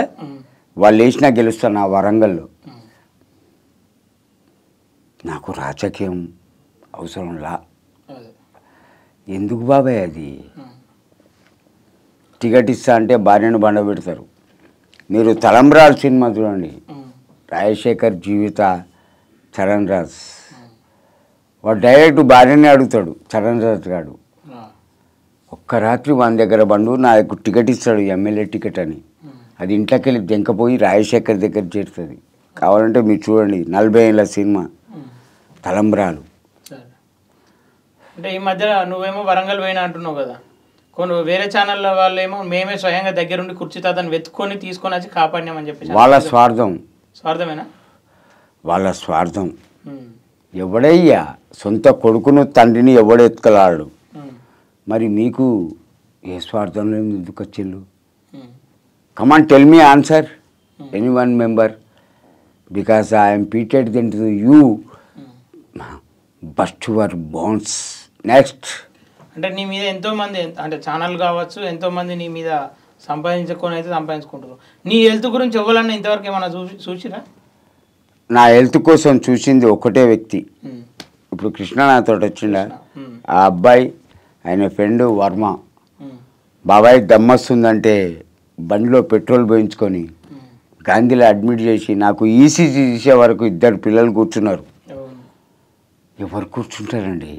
Speaker 2: వాళ్ళు వేసినా గెలుస్తా. నా వరంగల్లో నాకు రాజకీయం అవసరంలా. ఎందుకు బాబాయ్? అది టికెట్ ఇస్తా అంటే భార్యను బండ పెడతారు. మీరు తలంబ్రాలు సినిమా చూడండి, రాజశేఖర్ జీవిత చరణ్ రాజ్ వాడు డైరెక్ట్ భార్యనే అడుగుతాడు చరణ్ రాజ్ గారు. ఒక్క రాత్రి మన దగ్గర బండు నాకు టికెట్ ఇస్తాడు ఎమ్మెల్యే టికెట్ అని. అది ఇంట్లోకి వెళ్ళి దెంకపోయి రాజశేఖర్ దగ్గర చేరుతుంది. కావాలంటే మీరు చూడండి 40 ఏళ్ళ సినిమా తలంబ్రాలు.
Speaker 1: అంటే ఈ మధ్య నువ్వేమో వరంగల్ పోయినా అంటున్నావు కదా, కొన్ని వేరే ఛానళ్ళ వాళ్ళు ఏమో మేమే స్వయంగా దగ్గరుండి కుర్చీ తాతను వెతుక్కొని తీసుకొని వచ్చి కాపాడినామని చెప్పేసి.
Speaker 2: వాళ్ళ స్వార్థం.
Speaker 1: స్వార్థమేనా?
Speaker 2: వాళ్ళ స్వార్థం. ఎవడయ్యా సొంత కొడుకును తండ్రిని ఎవడు ఎత్తుకలాడు? మరి మీకు ఏ స్వార్థంలో ఎందుకు వచ్చిళ్ళు? Come on tell me answer any one member, because I'm pitted then to you bust your bones. Next
Speaker 1: అంటే నీ మీద ఎంతోమంది అంటే ఛానల్ కావచ్చు ఎంతోమంది నీ మీద సంపాదించుకొని అయితే సంపాదించుకుంటారు. నీ హెల్త్ గురించి ఎవరన్నా ఇంతవరకు ఏమన్నా చూసిరా?
Speaker 2: నా హెల్త్ కోసం చూసింది ఒకటే వ్యక్తి. ఇప్పుడు కృష్ణ నాతో వచ్చిండ, ఆ అబ్బాయి ఆయన ఫ్రెండ్ వర్మ. బాబాయ్ దమ్మొస్తుందంటే బండిలో పెట్రోల్ పోయించుకొని గాంధీలో అడ్మిట్ చేసి నాకు ఈసీజీ చేసే వరకు 2 పిల్లలు కూర్చున్నారు. ఎవరు కూర్చుంటారండి?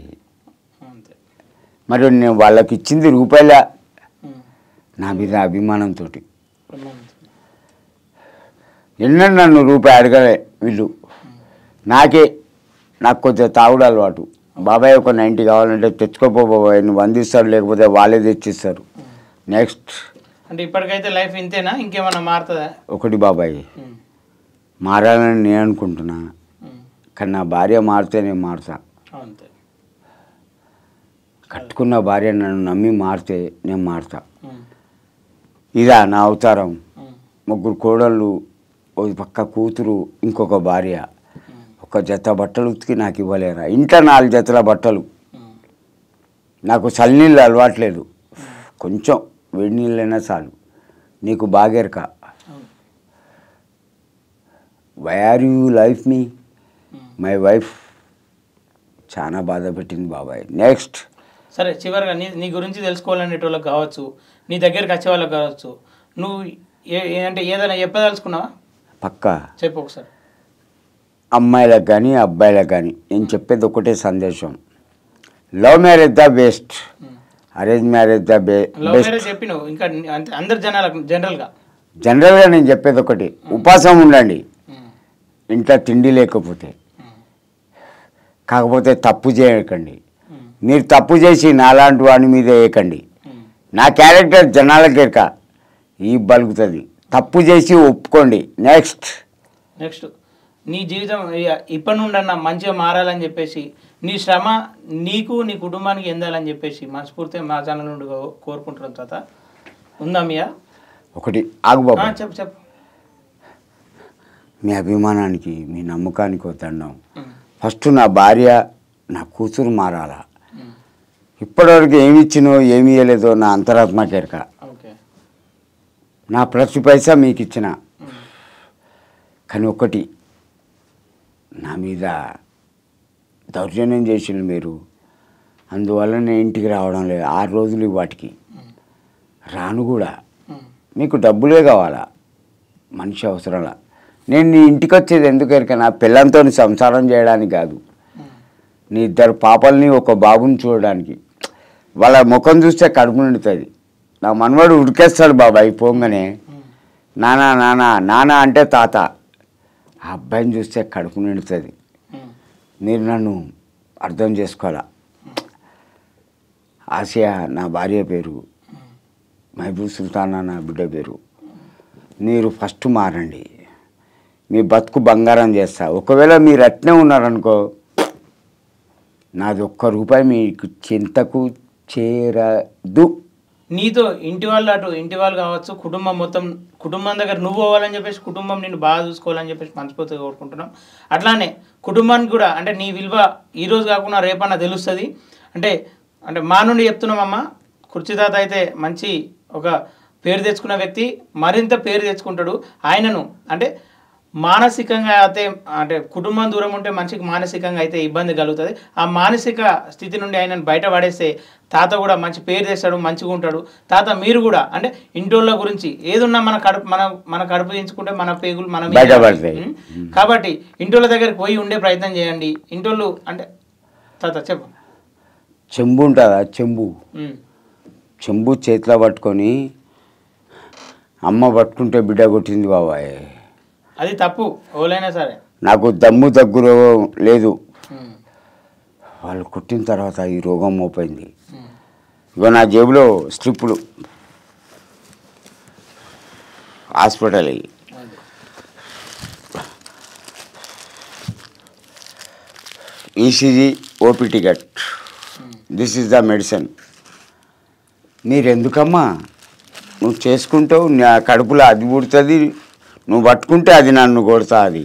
Speaker 2: మరి నేను వాళ్ళకి ఇచ్చింది రూపాయల నా మీద అభిమానంతో. ఎన్నో నన్ను రూపాయి అడగలే వీళ్ళు. నాకు కొంచెం తాగుడు అలవాటు. బాబాయ్ ఒక 90 కావాలంటే తెచ్చుకోపో బాబాయ్, నువ్వు అందిస్తాడు, లేకపోతే వాళ్ళే తెచ్చిస్తారు. నెక్స్ట్
Speaker 1: అంటే ఇప్పటికైతే లైఫ్ ఇంతేనా, ఇంకేమన్నా మారుతుందా?
Speaker 2: ఒకటి బాబాయ్, మారాలని నేను అనుకుంటున్నా, కానీ నా భార్య మారితే నేను మారుతా. కట్టుకున్న భార్య నన్ను నమ్మి మారితే నేను మారుతా. ఇదా నా అవతారం. 3 కోడళ్ళు, ఒక పక్క కూతురు, ఇంకొక భార్య. ఒక జత బట్టలు ఉతికి నాకు ఇవ్వలేరా? ఇంట్లో 4 జతల బట్టలు. నాకు చల్లనీళ్ళు అలవాట్లేదు, కొంచెం వేడి నీళ్ళైనా చాలు. నీకు బాగేరక. Why are you life me? My wife చాలా బాధ పెట్టింది బాబాయ్. నెక్స్ట్
Speaker 1: సరే, చివరిగా నీ గురించి తెలుసుకోవాలనేటోళ్ళకి కావచ్చు, నీ దగ్గరికి వచ్చే వాళ్ళకి కావచ్చు, నువ్వు అంటే ఏదైనా చెప్పదలుచుకున్నావా?
Speaker 2: పక్కా
Speaker 1: చెప్పు ఒకసారి.
Speaker 2: అమ్మాయిలకు కానీ అబ్బాయిలకు కానీ నేను చెప్పేది ఒకటే సందేశం, love marriage the best, arrange marriage the best.
Speaker 1: చెప్పినావు ఇంకా అందరు జనాలకు
Speaker 2: జనరల్గా నేను చెప్పేది ఒకటి, ఉపాసం ఉండండి ఇంట్లో తిండి లేకపోతే. కాకపోతే తప్పు చేయకండి. మీరు తప్పు చేసి నాలాంటి వాడి మీద వేయకండి. నా క్యారెక్టర్ జనాలకి ఎక్క ఈ బలుగుతుంది. తప్పు చేసి ఒప్పుకోండి. నెక్స్ట్
Speaker 1: నీ జీవితం ఇప్పటి నుండి అన్న మంచిగా మారాలని చెప్పేసి, నీ శ్రమ నీకు నీ కుటుంబానికి ఎందాలని చెప్పేసి మనస్ఫూర్తిగా మా ఛానల్ నుండి కోరుకుంటున్నాం. తర్వాత ఉందా మీయా?
Speaker 2: ఒకటి ఆగు బాబా,
Speaker 1: చెప్పు.
Speaker 2: మీ అభిమానానికి మీ నమ్మకానికి దండం. ఫస్ట్ నా భార్య నా కూతురు మారాలా. ఇప్పటివరకు ఏమి ఇచ్చినో ఏమి ఇవ్వలేదో నా అంతరాత్మకెరక. నా ప్రతి పైసా మీకు ఇచ్చిన, కానీ ఒకటి నా మీద దౌర్జన్యం చేసిండు మీరు. అందువల్ల నేను ఇంటికి రావడం లేదు 6 రోజులు. వాటికి రాను కూడా. మీకు డబ్బులే కావాలా, మనిషి అవసరంలా. నేను నీ ఇంటికి వచ్చేది ఎందుకు? నా పిల్లలతో సంసారం చేయడానికి కాదు, నీ 2 పాపల్ని ఒక బాబుని చూడడానికి. వాళ్ళ ముఖం చూస్తే కడుపు నిండుతుంది. నా మనవాడు ఉడికేస్తాడు బాబాయ్ పోగానే, నానా నానా నానా అంటే తాత. ఆ అబ్బాయిని చూస్తే కడుపు నిండుతుంది. మీరు నన్ను అర్థం చేసుకోవాలా. ఆసియా నా భార్య పేరు, మహబూబ్ సుల్తానా నా బిడ్డ పేరు. మీరు ఫస్ట్ మారండి, మీ బతుకు బంగారం చేస్తా. ఒకవేళ మీరు అట్నే ఉన్నారనుకో, నాది 1 రూపాయి మీకు చింతకు చేరదు.
Speaker 1: నీతో ఇంటి వాళ్ళు అటు ఇంటి వాళ్ళు కావచ్చు, కుటుంబం మొత్తం, కుటుంబం దగ్గర నువ్వు పోవాలని చెప్పేసి, కుటుంబం నిన్ను బాగా చూసుకోవాలని చెప్పేసి మనస్ఫూర్తిగా కోరుకుంటున్నాం. అట్లానే కుటుంబానికి కూడా అంటే నీ విలువ ఈరోజు కాకుండా రేపన్నా తెలుస్తుంది. అంటే అంటే మా నుండి చెప్తున్నామమ్మా, కుర్చీదాత అయితే మంచి ఒక పేరు తెచ్చుకున్న వ్యక్తి, మరింత పేరు తెచ్చుకుంటాడు. ఆయనను అంటే మానసికంగా అయితే అంటే కుటుంబం దూరం ఉంటే మనిషికి మానసికంగా అయితే ఇబ్బంది కలుగుతుంది. ఆ మానసిక స్థితి నుండి ఆయనను బయటపడేస్తే తాత కూడా మంచి పేరు తెస్తాడు, మంచిగా ఉంటాడు. తాత మీరు కూడా అంటే ఇంటోళ్ళ గురించి ఏదున్నా మన కడుపు దించుకుంటే మన పేగులు మన మీద
Speaker 2: బయటపడతాయి.
Speaker 1: కాబట్టి ఇంటోళ్ళ దగ్గరికి పోయి ఉండే ప్రయత్నం చేయండి. ఇంటోళ్ళు అంటే తాత చెప్పు.
Speaker 2: చెంబు ఉంటుందా, చెంబు చేతిలో పట్టుకొని అమ్మ పట్టుకుంటే బిడ్డ కొట్టింది బాబాయ్,
Speaker 1: అది తప్పు ఎవరైనా సరే.
Speaker 2: నాకు దమ్ము దగ్గు లేదు, వాళ్ళు కొట్టిన తర్వాత ఈ రోగం మోపోయింది. ఇగో నా జేబులో స్ట్రిప్పులు hospital ECG OP ticket, this is the medicine. మీరు ఎందుకమ్మా నువ్వు చేసుకుంటావు, నా కడుపులో అది పుడుతుంది, నువ్వు పట్టుకుంటే అది నన్ను కొడతా. అది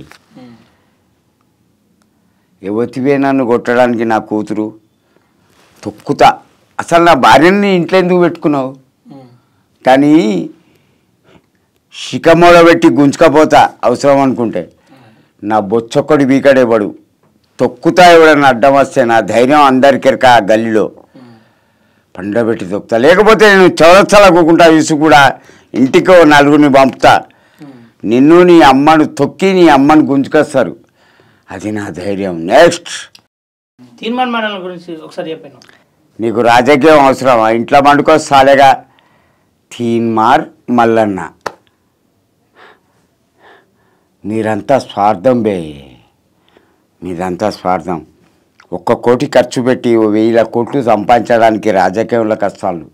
Speaker 2: ఎవతివే నన్ను కొట్టడానికి నా కూతురు తొక్కుతా. అసలు నా భార్యని ఇంట్లో ఎందుకు పెట్టుకున్నావు? కానీ శిఖమూల పెట్టి గుంజుకపోతా అవసరం అనుకుంటే. నా బొచ్చొక్కడి వీకడేవాడు తొక్కుతా. ఎవడన్నా అడ్డం వస్తే నా ధైర్యం అందరికెరక గల్లీలో పండబెట్టి తొక్కుతా. లేకపోతే నేను చౌరచ్చలకుంటా ఇసు కూడా ఇంటికో నలుగురిని పంపుతా. నిన్ను నీ అమ్మను తొక్కి నీ అమ్మను గుంజుకొస్తారు. అది నా ధైర్యం. నెక్స్ట్
Speaker 1: తీర్మాన్ మండలం గురించి ఒకసారి చెప్పాను.
Speaker 2: నీకు రాజకీయం అవసరమా? ఇంట్లో పండుకో సాలేగా. తీన్మార్ మల్లన్న మీరంతా స్వార్థం బే, మీదంతా స్వార్థం. 1 కోటి ఖర్చు పెట్టి 1000 కోట్లు సంపాదించడానికి రాజకీయంలో కష్టాలు.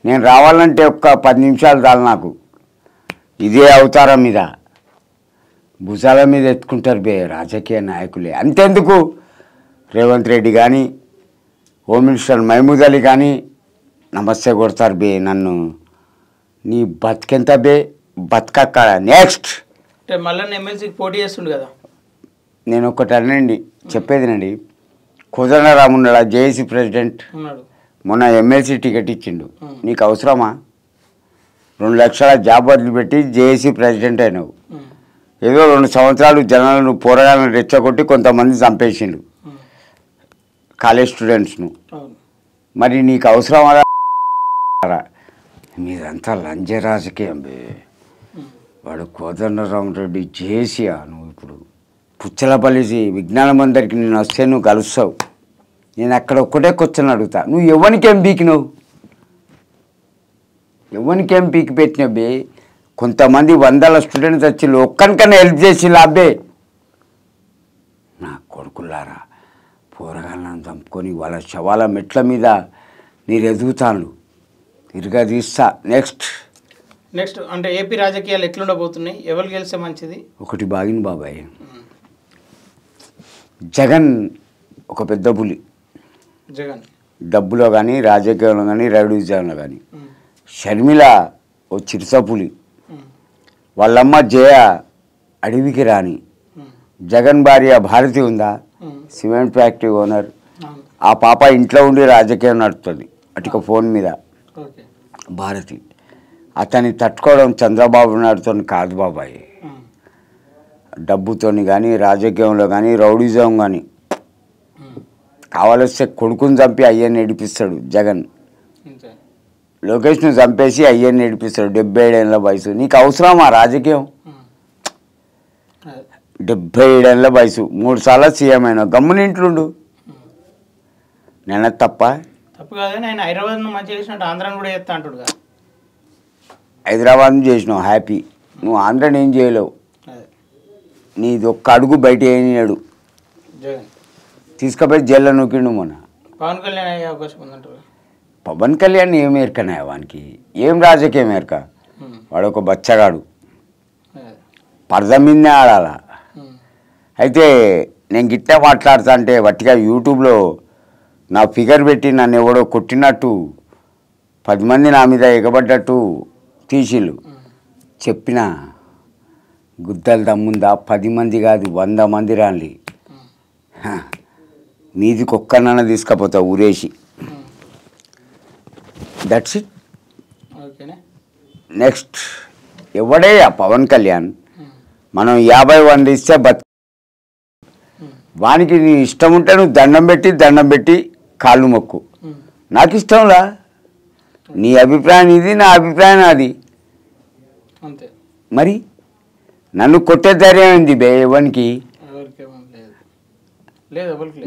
Speaker 2: నేను రావాలంటే 10 నిమిషాలు చాలు నాకు. ఇదే అవతారం మీద భుజాల మీద ఎత్తుకుంటారు బే రాజకీయ నాయకులే. అంతెందుకు రేవంత్ రెడ్డి కానీ హోమ్ మినిస్టర్ మహమూద్ అలీ కానీ నమస్తే కొడతారు బే నన్ను. నీ బతికెంత బే బతకక్కడ. నెక్స్ట్
Speaker 1: అంటే మళ్ళీ ఎమ్మెల్సీకి పోటీ చేస్తుండు కదా.
Speaker 2: నేను ఒకటి అనండి చెప్పేదినండి. కోదండరామ్ ఉన్నాడు జేఏసీ ప్రెసిడెంట్,
Speaker 1: ఉన్నాడు.
Speaker 2: మొన్న ఎమ్మెల్సీ టికెట్ ఇచ్చిండు. నీకు అవసరమా? 2 లక్షల జాబ్ వదిలిపెట్టి జేఏసీ ప్రెసిడెంట్ అయినావు. ఏదో 2 సంవత్సరాలు జనాలను పోరాటాలను రెచ్చగొట్టి కొంతమంది చంపేసిండు కాలేజ్ స్టూడెంట్స్ను. మరి నీకు అవసరమా? మీదంతా లంజ రాజకీయం బే. వాడు కోదండరామ్ రెడ్డి జేసీయా. నువ్వు ఇప్పుడు పుచ్చలపల్లి విజ్ఞానం అందరికి నేను వస్తే నువ్వు కలుస్తావు. నేను అక్కడ ఒక్కటే క్వశ్చన్ అడుగుతా. నువ్వు ఎవరికేం పీకినావు? ఎవరికేం పీకి పెట్టినావు బే? కొంతమంది 100 స్టూడెంట్స్ వచ్చి ఒక్కనికన్నా హెల్ప్ చేసి లాభే. నా కొడుకులారా పోరగాళ్ళను చంపుకొని వాళ్ళ శవాల మెట్ల మీద మీరు ఎదుగుతాను తిరిగా తీస్తా.
Speaker 1: నెక్స్ట్ అంటే ఏపీ రాజకీయాలు ఎట్లుండబోతున్నాయి? ఎవరు గెలిస్తే మంచిది?
Speaker 2: ఒకటి బాగిన బాబాయ్, జగన్ ఒక పెద్ద పులి.
Speaker 1: జగన్
Speaker 2: డబ్బులో కానీ రాజకీయంలో కానీ రౌడీజంలో కానీ. షర్మిల ఓ చిరుసపులి. వాళ్ళమ్మ జయ అడవికి రాని. జగన్ భార్య భారతి ఉందా, సిమెంట్ ఫ్యాక్టరీ ఓనర్. ఆ పాప ఇంట్లో ఉండి రాజకీయం నడుపుతుంది అటుక ఫోన్ మీద. భారతి అతన్ని తట్టుకోవడం చంద్రబాబు నాయుడుతో కాదు బాబాయ్. డబ్బుతోని కానీ రాజకీయంలో కానీ రౌడీజం కానీ కావాలొస్తే కొడుకుని చంపి అయ్యని ఏడిపిస్తాడు జగన్. లోకేష్ను చంపేసి అయ్యని ఏడిపిస్తాడు. 77 ఏళ్ళ వయసు. నీకు అవసరమా రాజకీయం? 77 ఏళ్ళ వయసు, 3 సార్లు సీఎం అయినా గమ్ముని ఇంట్లుండు. నేను తప్ప
Speaker 1: తప్పు కాదు. నేను హైదరాబాద్ మంచిగా చేసినట్టు ఆంధ్రాని కూడా చేస్తా అంటాడు.
Speaker 2: హైదరాబాద్ చేసినావు హ్యాపీ. నువ్వు ఆంధ్రాని ఏం చేయలేవు. నీది ఒక్క అడుగు బయట వేయనియాడు. తీసుకుపోయి జైల్లో నూకిండు మొన్న.
Speaker 1: పవన్ కళ్యాణ్ అయ్యే అవకాశం ఉందంటారు.
Speaker 2: పవన్ కళ్యాణ్ ఏం ఎరకనే వానికి? ఏం రాజకీయం ఎరక? వాడు ఒక బచ్చగాడు, పరద మీదనే ఆడాల. అయితే నేను గిట్ట మాట్లాడుతా అంటే వట్టిగా యూట్యూబ్లో నా ఫిగర్ పెట్టి నన్ను ఎవడో కొట్టినట్టు 10 మంది నా మీద ఎగబడ్డట్టు తీసిళ్ళు. చెప్పిన గుద్దలు దమ్ముందా? 10 మంది కాదు 100 మంది రాలి. మీదికి ఒక్కనన్నా తీసుకపోతా ఊరేసి. That's it. నెక్స్ట్ ఎవడయ్యా పవన్ కళ్యాణ్? మనం 50 ఇస్తే వానికి నీ ఇష్టం ఉంటే నువ్వు దండం పెట్టి కాళ్ళు మొక్కు. నాకు ఇష్టంలా, నీ అభిప్రాయం ఇది, నా అభిప్రాయం అది.
Speaker 1: అంతే.
Speaker 2: మరి నన్ను కొట్టే ధైర్యం ఏంది బే ఎవరికి?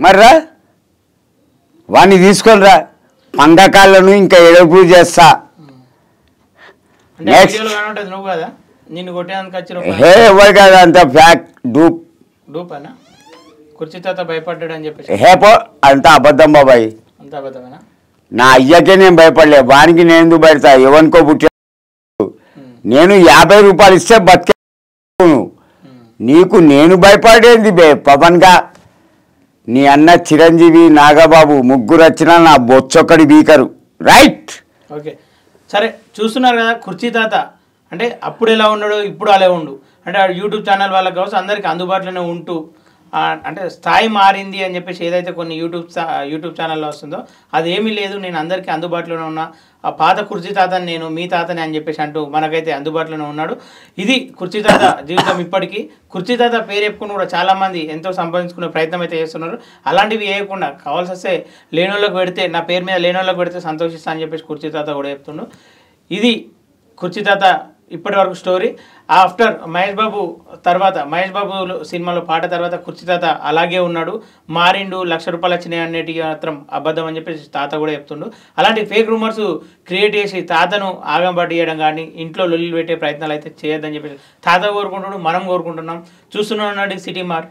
Speaker 2: మర్రా వాడిని తీసుకొని రా, పంగకాళ్ళను ఇంకా ఎడుపు చేస్తా. ఎవరు కాదు, అంత ఫ్యాక్ట్ డూప్
Speaker 1: అనా కుర్చీ తాత భయపడ్డాడు అని చెప్పేసి.
Speaker 2: హేపో అంత అబద్ధం బాబాయ్.
Speaker 1: అంత అబద్ధమేనా?
Speaker 2: నా అయ్యకే నేను భయపడలే, వానికి నేను ఎందుకు పెడతా? ఎవరికో పుట్టే నేను 50 రూపాయలు ఇస్తే బతికే, నీకు నేను భయపడేది బే పవన్గా. నీ అన్న చిరంజీవి, నాగబాబు ముగ్గురు వచ్చినా నా బొచ్చొక్కడి బీకరు. రైట్.
Speaker 1: ఓకే సరే, చూస్తున్నారు కదా కుర్చీ తాత అంటే అప్పుడు ఎలా ఉన్నాడు, ఇప్పుడు అలా ఉండు అంటే యూట్యూబ్ ఛానల్ వాళ్ళకి కావచ్చు అందరికీ అందుబాటులోనే ఉంటూ అంటే స్థాయి మారింది అని చెప్పేసి ఏదైతే కొన్ని యూట్యూబ్ ఛానల్లో వస్తుందో అది ఏమీ లేదు, నేను అందరికీ అందుబాటులోనే ఉన్నా, ఆ పాత కుర్చీ తాతని నేను మీ తాతని అని చెప్పేసి అంటూ మనకైతే అందుబాటులోనే ఉన్నాడు. ఇది కుర్చీ తాత జీవితం. ఇప్పటికీ కుర్చీ తాత పేరు చెప్పుకుని కూడా చాలామంది ఎంతో సంపాదించుకునే ప్రయత్నం అయితే చేస్తున్నారు. అలాంటివి వేయకుండా కావాల్సి వస్తే లేనోళ్ళకి పెడితే, నా పేరు మీద లేనోళ్ళకి పెడితే సంతోషిస్తా అని చెప్పేసి కుర్చీ తాత కూడా చెప్తుండు. ఇది కుర్చీ తాత ఇప్పటి వరకు స్టోరీ. ఆఫ్టర్ మహేష్ బాబు తర్వాత, మహేష్ బాబు సినిమాలో పాట తర్వాత కుర్చీ తాత అలాగే ఉన్నాడు, మారిండు, ₹1,00,000 వచ్చినాయి అనేటివి మాత్రం అబద్ధం అని చెప్పేసి తాత కూడా చెప్తుండు. అలాంటి ఫేక్ రూమర్స్ క్రియేట్ చేసి తాతను ఆగంబట్టి చేయడం కానీ ఇంట్లో లొల్లి పెట్టే ప్రయత్నాలు అయితే చేయొద్దని చెప్పేసి తాత కోరుకుంటున్నాడు, మనం కోరుకుంటున్నాం. చూస్తున్నాడు సిటీ మార్.